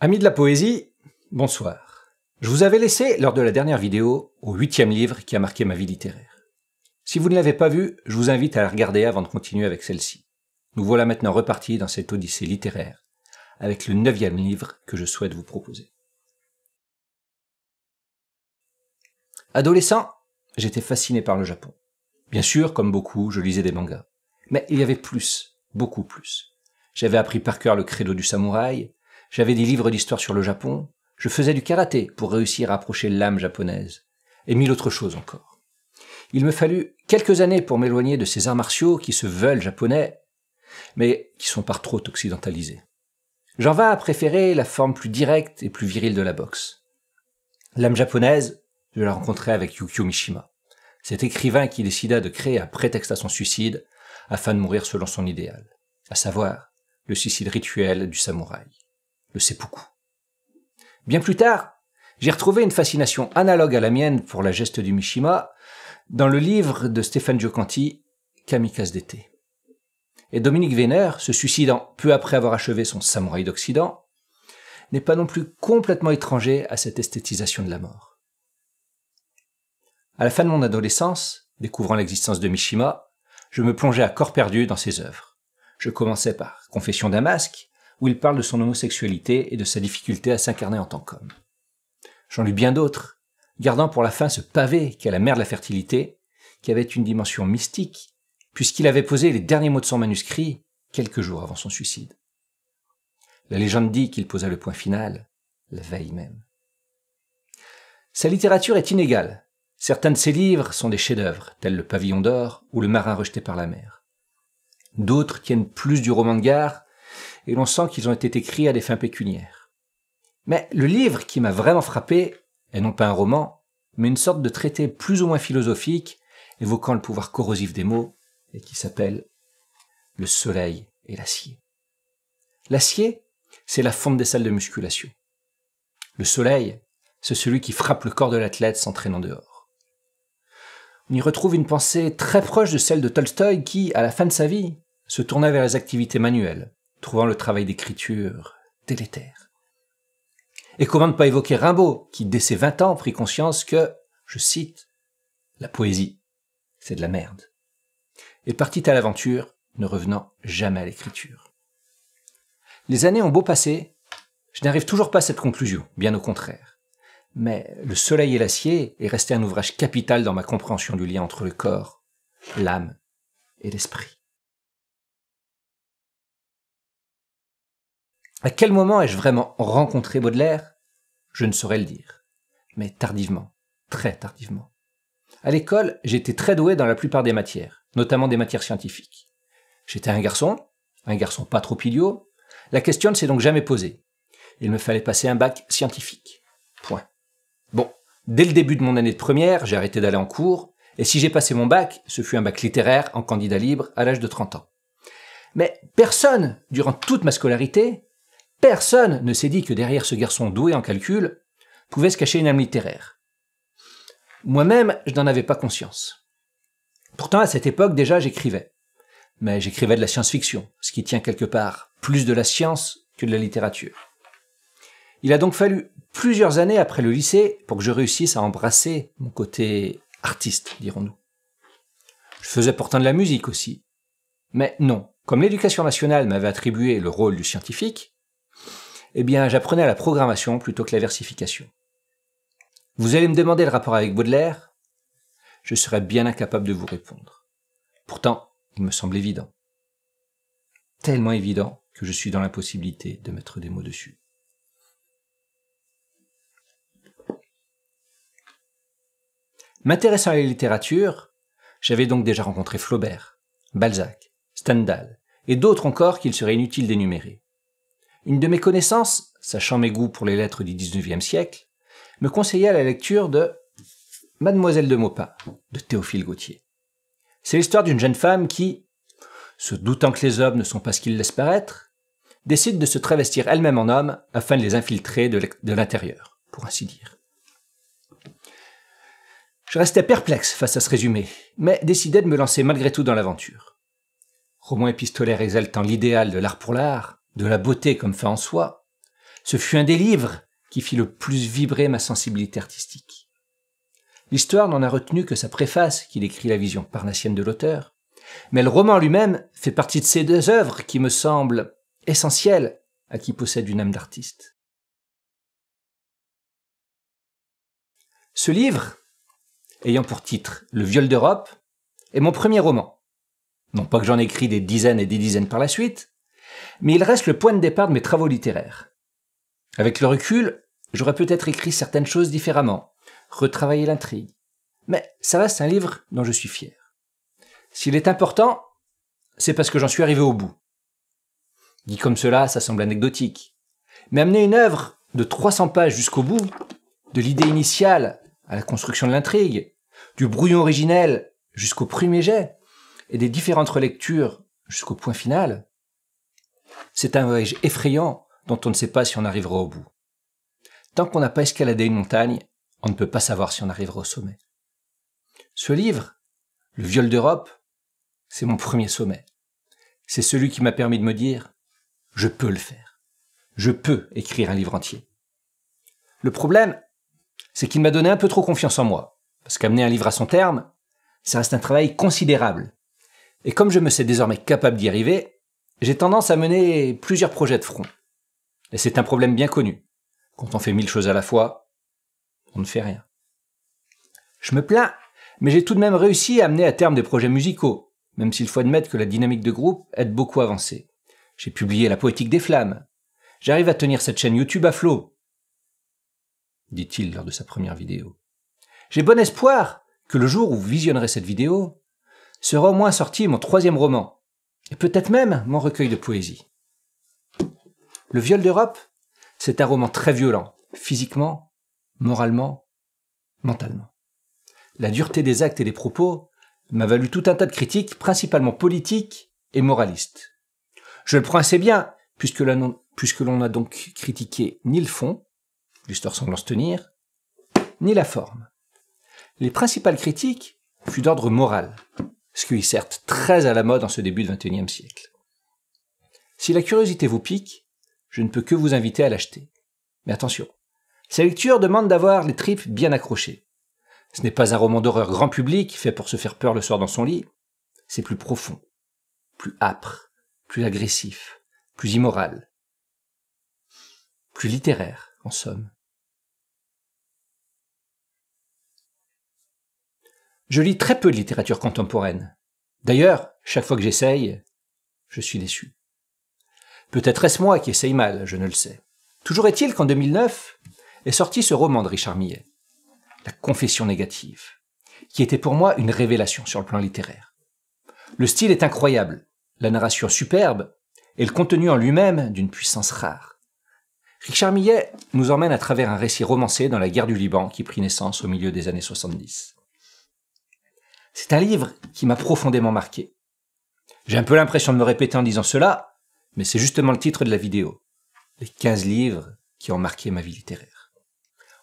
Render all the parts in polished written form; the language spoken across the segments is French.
Amis de la poésie, bonsoir. Je vous avais laissé, lors de la dernière vidéo, au 8e livre qui a marqué ma vie littéraire. Si vous ne l'avez pas vu, je vous invite à la regarder avant de continuer avec celle-ci. Nous voilà maintenant repartis dans cette odyssée littéraire, avec le 9e livre que je souhaite vous proposer. Adolescent, j'étais fasciné par le Japon. Bien sûr, comme beaucoup, je lisais des mangas. Mais il y avait plus, beaucoup plus. J'avais appris par cœur le credo du samouraï, j'avais des livres d'histoire sur le Japon, je faisais du karaté pour réussir à approcher l'âme japonaise, et mille autres choses encore. Il me fallut quelques années pour m'éloigner de ces arts martiaux qui se veulent japonais, mais qui sont par trop occidentalisés. J'en vins à préférer la forme plus directe et plus virile de la boxe. L'âme japonaise, je la rencontrai avec Yukio Mishima, cet écrivain qui décida de créer un prétexte à son suicide afin de mourir selon son idéal, à savoir le suicide rituel du samouraï, le seppuku. Bien plus tard, j'ai retrouvé une fascination analogue à la mienne pour la geste du Mishima dans le livre de Stéphane Giocanti, Kamikaze d'été. Et Dominique Vénère, se suicidant peu après avoir achevé son Samouraï d'Occident, n'est pas non plus complètement étranger à cette esthétisation de la mort. À la fin de mon adolescence, découvrant l'existence de Mishima, je me plongeais à corps perdu dans ses œuvres. Je commençais par Confession d'un masque, où il parle de son homosexualité et de sa difficulté à s'incarner en tant qu'homme. J'en lus bien d'autres, gardant pour la fin ce pavé qu'est la mère de la fertilité, qui avait une dimension mystique, puisqu'il avait posé les derniers mots de son manuscrit quelques jours avant son suicide. La légende dit qu'il posa le point final, la veille même. Sa littérature est inégale. Certains de ses livres sont des chefs-d'œuvre, tels Le Pavillon d'or ou Le Marin rejeté par la mer. D'autres tiennent plus du roman de gare, et l'on sent qu'ils ont été écrits à des fins pécuniaires. Mais le livre qui m'a vraiment frappé est non pas un roman, mais une sorte de traité plus ou moins philosophique, évoquant le pouvoir corrosif des mots, et qui s'appelle « Le soleil et l'acier ». L'acier, c'est la fonte des salles de musculation. Le soleil, c'est celui qui frappe le corps de l'athlète s'entraînant dehors. On y retrouve une pensée très proche de celle de Tolstoï qui, à la fin de sa vie, se tourna vers les activités manuelles, trouvant le travail d'écriture délétère. Et comment ne pas évoquer Rimbaud, qui, dès ses 20 ans, prit conscience que, je cite, « la poésie, c'est de la merde », et partit à l'aventure, ne revenant jamais à l'écriture. Les années ont beau passer, je n'arrive toujours pas à cette conclusion, bien au contraire. Mais Le soleil et l'acier est resté un ouvrage capital dans ma compréhension du lien entre le corps, l'âme et l'esprit. À quel moment ai-je vraiment rencontré Baudelaire ? Je ne saurais le dire. Mais tardivement, très tardivement. À l'école, j'étais très doué dans la plupart des matières, notamment des matières scientifiques. J'étais un garçon pas trop idiot. La question ne s'est donc jamais posée. Il me fallait passer un bac scientifique. Point. Bon, dès le début de mon année de première, j'ai arrêté d'aller en cours, et si j'ai passé mon bac, ce fut un bac littéraire en candidat libre à l'âge de 30 ans. Mais personne, durant toute ma scolarité, personne ne s'est dit que derrière ce garçon doué en calcul pouvait se cacher une âme littéraire. Moi-même, je n'en avais pas conscience. Pourtant, à cette époque, déjà, j'écrivais. Mais j'écrivais de la science-fiction, ce qui tient quelque part plus de la science que de la littérature. Il a donc fallu plusieurs années après le lycée pour que je réussisse à embrasser mon côté artiste, dirons-nous. Je faisais pourtant de la musique aussi. Mais non, comme l'éducation nationale m'avait attribué le rôle du scientifique, eh bien, j'apprenais la programmation plutôt que la versification. Vous allez me demander le rapport avec Baudelaire ? Je serais bien incapable de vous répondre. Pourtant, il me semble évident. Tellement évident que je suis dans l'impossibilité de mettre des mots dessus. M'intéressant à la littérature, j'avais donc déjà rencontré Flaubert, Balzac, Stendhal et d'autres encore qu'il serait inutile d'énumérer. Une de mes connaissances, sachant mes goûts pour les lettres du XIXe siècle, me conseillait la lecture de Mademoiselle de Maupin, de Théophile Gautier. C'est l'histoire d'une jeune femme qui, se doutant que les hommes ne sont pas ce qu'ils laissent paraître, décide de se travestir elle-même en homme afin de les infiltrer de l'intérieur, pour ainsi dire. Je restais perplexe face à ce résumé, mais décidai de me lancer malgré tout dans l'aventure. Roman épistolaire exaltant l'idéal de l'art pour l'art, de la beauté comme fin en soi, Ce fut un des livres qui fit le plus vibrer ma sensibilité artistique. L'histoire n'en a retenu que sa préface qui décrit la vision parnassienne de l'auteur, mais le roman lui-même fait partie de ces deux œuvres qui me semblent essentielles à qui possède une âme d'artiste. Ce livre, ayant pour titre « Le viol d'Europe », est mon premier roman. Non pas que j'en ai écrit des dizaines et des dizaines par la suite, mais il reste le point de départ de mes travaux littéraires. Avec le recul, j'aurais peut-être écrit certaines choses différemment, retravaillé l'intrigue, mais ça reste un livre dont je suis fier. S'il est important, c'est parce que j'en suis arrivé au bout. Dit comme cela, ça semble anecdotique, mais amener une œuvre de 300 pages jusqu'au bout, de l'idée initiale à la construction de l'intrigue, du brouillon originel jusqu'au premier jet, et des différentes relectures jusqu'au point final, c'est un voyage effrayant dont on ne sait pas si on arrivera au bout. Tant qu'on n'a pas escaladé une montagne, on ne peut pas savoir si on arrivera au sommet. Ce livre, Le viol d'Europe, c'est mon premier sommet. C'est celui qui m'a permis de me dire « je peux le faire. Je peux écrire un livre entier ». Le problème, c'est qu'il m'a donné un peu trop confiance en moi, parce qu'amener un livre à son terme, ça reste un travail considérable. Et comme je me sais désormais capable d'y arriver, j'ai tendance à mener plusieurs projets de front. Et c'est un problème bien connu. Quand on fait 1000 choses à la fois, on ne fait rien. Je me plains, mais j'ai tout de même réussi à amener à terme des projets musicaux, même s'il faut admettre que la dynamique de groupe aide beaucoup à avancer. J'ai publié La Poétique des Flammes. J'arrive à tenir cette chaîne YouTube à flot, dit-il lors de sa première vidéo. J'ai bon espoir que le jour où vous visionnerez cette vidéo, sera au moins sorti mon 3e roman, et peut-être même mon recueil de poésie. Le viol d'Europe, c'est un roman très violent, physiquement, moralement, mentalement. La dureté des actes et des propos m'a valu tout un tas de critiques, principalement politiques et moralistes. Je le prends assez bien, puisque l'on n'a donc critiqué ni le fond, l'histoire semblant se tenir, ni la forme. Les principales critiques furent d'ordre moral, ce qui est certes très à la mode en ce début du XXIe siècle. Si la curiosité vous pique, je ne peux que vous inviter à l'acheter. Mais attention, sa lecture demande d'avoir les tripes bien accrochées. Ce n'est pas un roman d'horreur grand public fait pour se faire peur le soir dans son lit, c'est plus profond, plus âpre, plus agressif, plus immoral, plus littéraire, en somme. Je lis très peu de littérature contemporaine. D'ailleurs, chaque fois que j'essaye, je suis déçu. Peut-être est-ce moi qui essaye mal, je ne le sais. Toujours est-il qu'en 2009 est sorti ce roman de Richard Millet, La Confession négative, qui était pour moi une révélation sur le plan littéraire. Le style est incroyable, la narration superbe, et le contenu en lui-même d'une puissance rare. Richard Millet nous emmène à travers un récit romancé dans la guerre du Liban qui prit naissance au milieu des années 70. C'est un livre qui m'a profondément marqué. J'ai un peu l'impression de me répéter en disant cela, mais c'est justement le titre de la vidéo. Les 15 livres qui ont marqué ma vie littéraire.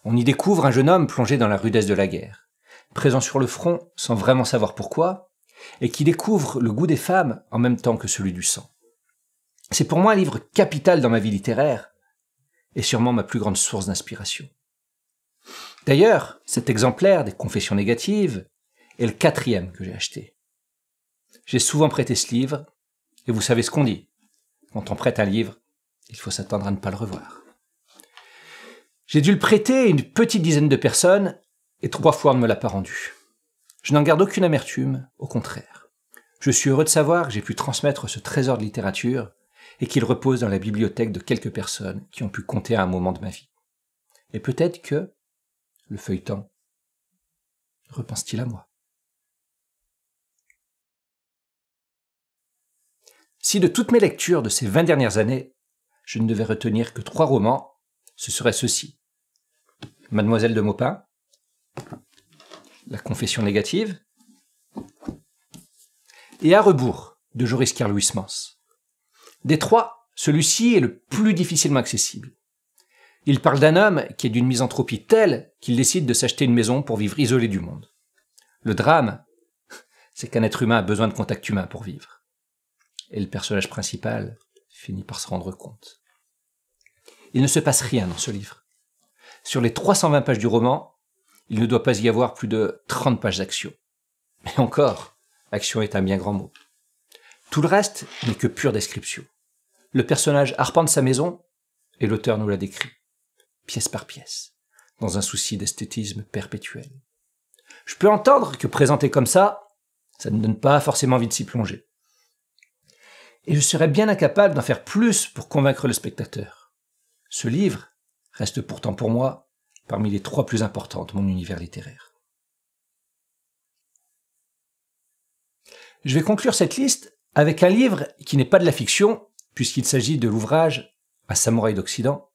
On y découvre un jeune homme plongé dans la rudesse de la guerre, présent sur le front sans vraiment savoir pourquoi, et qui découvre le goût des femmes en même temps que celui du sang. C'est pour moi un livre capital dans ma vie littéraire, et sûrement ma plus grande source d'inspiration. D'ailleurs, cet exemplaire des Confessions négatives est le 4e que j'ai acheté. J'ai souvent prêté ce livre, et vous savez ce qu'on dit. Quand on prête un livre, il faut s'attendre à ne pas le revoir. J'ai dû le prêter à une petite dizaine de personnes, et 3 fois on ne me l'a pas rendu. Je n'en garde aucune amertume, au contraire. Je suis heureux de savoir que j'ai pu transmettre ce trésor de littérature, et qu'il repose dans la bibliothèque de quelques personnes qui ont pu compter à un moment de ma vie. Et peut-être que, le feuilleton, repense-t-il à moi. Si de toutes mes lectures de ces 20 dernières années, je ne devais retenir que 3 romans, ce serait ceux-ci. Mademoiselle de Maupin, La Confession négative, et À rebours, de Joris Carl Huysmans. Des 3, celui-ci est le plus difficilement accessible. Il parle d'un homme qui est d'une misanthropie telle qu'il décide de s'acheter une maison pour vivre isolé du monde. Le drame, c'est qu'un être humain a besoin de contact humain pour vivre. Et le personnage principal finit par se rendre compte. il ne se passe rien dans ce livre. Sur les 320 pages du roman, il ne doit pas y avoir plus de 30 pages d'action. Mais encore, action est un bien grand mot. Tout le reste n'est que pure description. Le personnage arpente sa maison et l'auteur nous la décrit, pièce par pièce, dans un souci d'esthétisme perpétuel. Je peux entendre que présenté comme ça ne donne pas forcément envie de s'y plonger. Et je serais bien incapable d'en faire plus pour convaincre le spectateur. Ce livre reste pourtant pour moi parmi les 3 plus importants de mon univers littéraire. Je vais conclure cette liste avec un livre qui n'est pas de la fiction, puisqu'il s'agit de l'ouvrage « Un samouraï d'Occident »,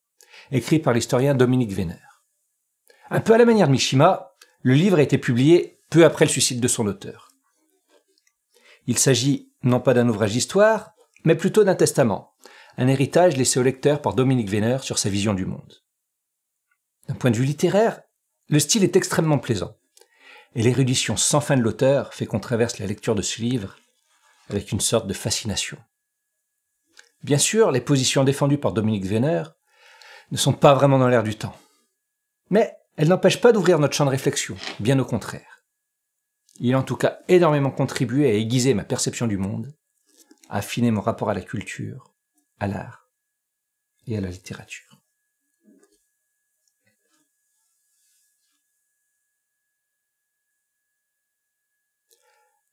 écrit par l'historien Dominique Vénère. Un peu à la manière de Mishima, le livre a été publié peu après le suicide de son auteur. Il s'agit non pas d'un ouvrage d'histoire, mais plutôt d'un testament, un héritage laissé au lecteur par Dominique Vénère sur sa vision du monde. D'un point de vue littéraire, le style est extrêmement plaisant, et l'érudition sans fin de l'auteur fait qu'on traverse la lecture de ce livre avec une sorte de fascination. Bien sûr, les positions défendues par Dominique Vénère ne sont pas vraiment dans l'air du temps, mais elles n'empêchent pas d'ouvrir notre champ de réflexion, bien au contraire. Il a en tout cas énormément contribué à aiguiser ma perception du monde, à affiner mon rapport à la culture, à l'art et à la littérature.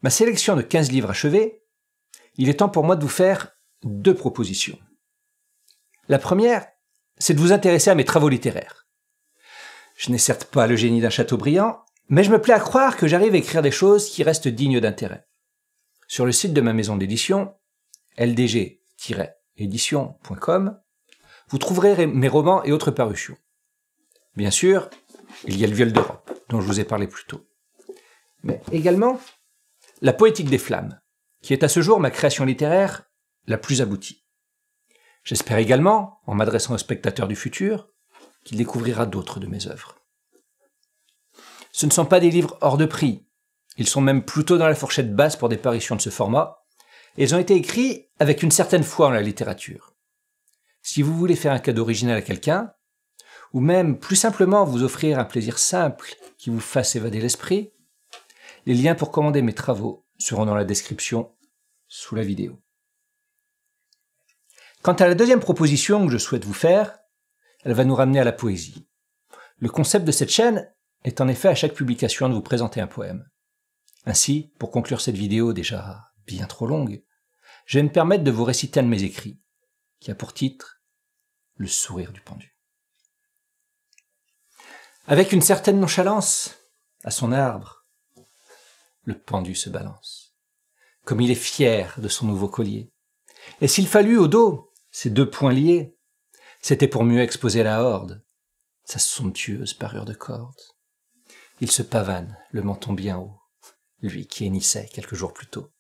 Ma sélection de 15 livres achevés, il est temps pour moi de vous faire 2 propositions. La première, c'est de vous intéresser à mes travaux littéraires. Je n'ai certes pas le génie d'un Chateaubriand, mais je me plais à croire que j'arrive à écrire des choses qui restent dignes d'intérêt. Sur le site de ma maison d'édition, ldg-édition.com, vous trouverez mes romans et autres parutions. Bien sûr, il y a Le Viol d'Europe, dont je vous ai parlé plus tôt. Mais également, La Poétique des Flammes, qui est à ce jour ma création littéraire la plus aboutie. J'espère également, en m'adressant au spectateur du futur, qu'il découvrira d'autres de mes œuvres. Ce ne sont pas des livres hors de prix, ils sont même plutôt dans la fourchette basse pour des parutions de ce format, et ils ont été écrits avec une certaine foi en la littérature. Si vous voulez faire un cadeau original à quelqu'un, ou même plus simplement vous offrir un plaisir simple qui vous fasse évader l'esprit, les liens pour commander mes travaux seront dans la description sous la vidéo. Quant à la deuxième proposition que je souhaite vous faire, elle va nous ramener à la poésie. Le concept de cette chaîne est en effet à chaque publication de vous présenter un poème. Ainsi, pour conclure cette vidéo déjà bien trop longue, je vais me permettre de vous réciter un de mes écrits, qui a pour titre « Le sourire du pendu ». Avec une certaine nonchalance, à son arbre, le pendu se balance, comme il est fier de son nouveau collier. Et s'il fallut au dos ses 2 poings liés, c'était pour mieux exposer à la horde sa somptueuse parure de corde. Il se pavane, le menton bien haut, lui qui hennissait quelques jours plus tôt.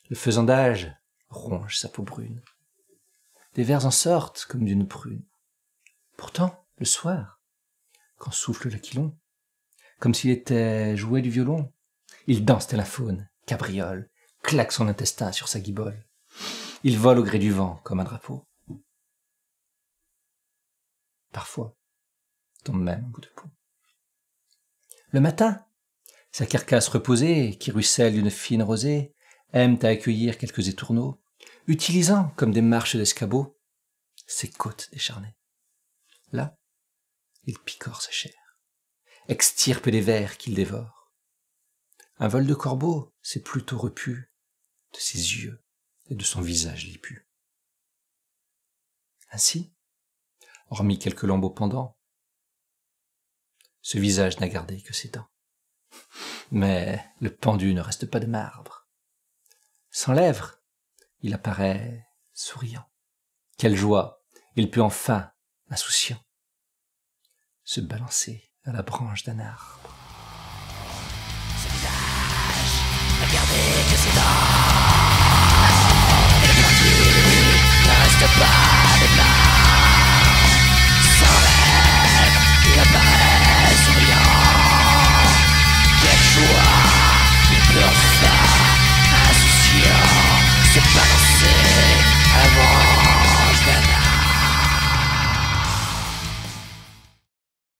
Le faisandage ronge sa peau brune. Des vers en sortent comme d'une prune. Pourtant, le soir, quand souffle l'aquilon, comme s'il était joué du violon, il danse tel un faune, cabriole, claque son intestin sur sa guibole. Il vole au gré du vent comme un drapeau. Parfois, tombe même un bout de peau. Le matin, sa carcasse reposée, qui ruisselle d'une fine rosée, aime à accueillir quelques étourneaux, utilisant, comme des marches d'escabeau, ses côtes décharnées. Là, il picore sa chair, extirpe les vers qu'il dévore. Un vol de corbeau s'est plutôt repu de ses yeux et de son visage lipu. Ainsi, hormis quelques lambeaux pendants, ce visage n'a gardé que ses dents. Mais le pendu ne reste pas de marbre. Sans lèvres, il apparaît souriant. Quelle joie, il peut enfin, insouciant, se balancer à la branche d'un arbre. Ce visage n'a gardé que ses dents. Et le pendu ne reste pas